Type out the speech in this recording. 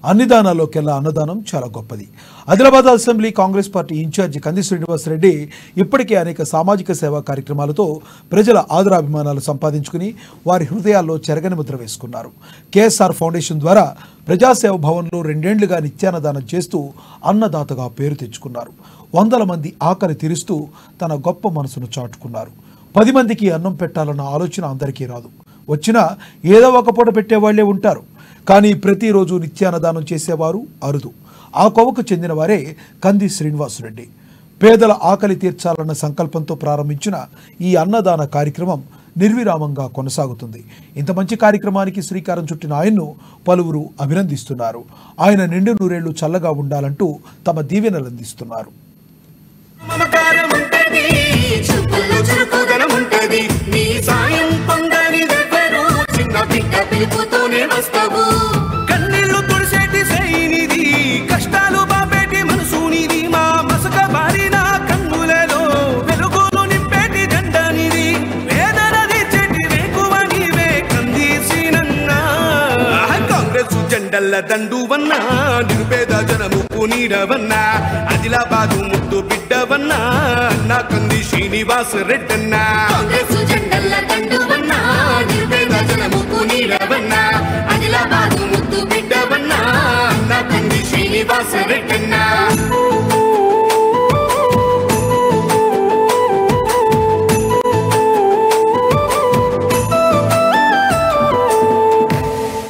అన్ని దానాల్లోకెల్లా అన్నదానం చాలా గొప్పది. Adilabad assembly Congress party incharge Kandi Srinivasa Reddy ఇప్పటికే అనేక సామాజిక సేవా కార్యక్రమాలతో ప్రజల ఆదరాభిమానాలు సంపాదించుకుని వారి హృదయాల్లో చెరగని ముద్ర వేసుకున్నారు. కేఎస్ఆర్ ఫౌండేషన్ ద్వారా ప్రజాసేవ భవన్లో 2 ఏళ్లుగా నిత్యాన్నదానం చేస్తూ అన్నదాతగా పేరు తెచ్చుకున్నారు. వందల మంది ఆకలి తీరుస్తూ తన గొప్ప మనసును చాటుకున్నారు. 10 మందికి అన్నం పెట్టాలన్న ఆలోచన అందరికీ రాదు. వచ్చినా ఏదో ఒక పూట పెట్టేవాళ్లే ఉంటారు. కానీ ప్రతిరోజు నిత్యాన్నదానం చేసేవారు అరుదు. ఆ కోవకు చెందిన వారే కంది శ్రీనివాసరెడ్డి. పేదల ఆకలి తీర్చాలన్న సంకల్పంతో ప్రారంభించిన ఈ అన్నదాన కార్యక్రమం నిర్విరామంగా కొనసాగుతుంది. ఇంత మంచి కార్యక్రమానికి శ్రీకారం చుట్టిన ఆయన్ను పలువురు అభినందిస్తున్నారు. ఆయన నిండు నూరేళ్లు చల్లగా ఉండాలంటూ తమ దీవెనలు అందిస్తున్నారు. కన్నీళ్లు తుడిసేటి సైనిది, కష్టాలు బాపేటి మనసునిది, మా మసక బారిన కన్నులలో వెలుగులు నింపేటి జెండానిది, వేదన తీర్చేటి వేకువ నీవే కందీసినన్నా. కాంగ్రెస్ జెండల్ల దండువన్నా, నిరుపేద జనముకు నీడవన్నా, ఆదిలాబాదు ముద్దు బిడ్డవన్నా, అన్నా కంది శ్రీనివాస్ రెడ్డన్నా. కాంగ్రెస్ జెండల్ల దండువన్నా, నిరుపేద జనముకు నీడవన్నా, ఆదిలాబాదు ముద్దు బిడ్డవన్నా, అన్నా కంది శ్రీనివాస్ రెడ్డన్నా.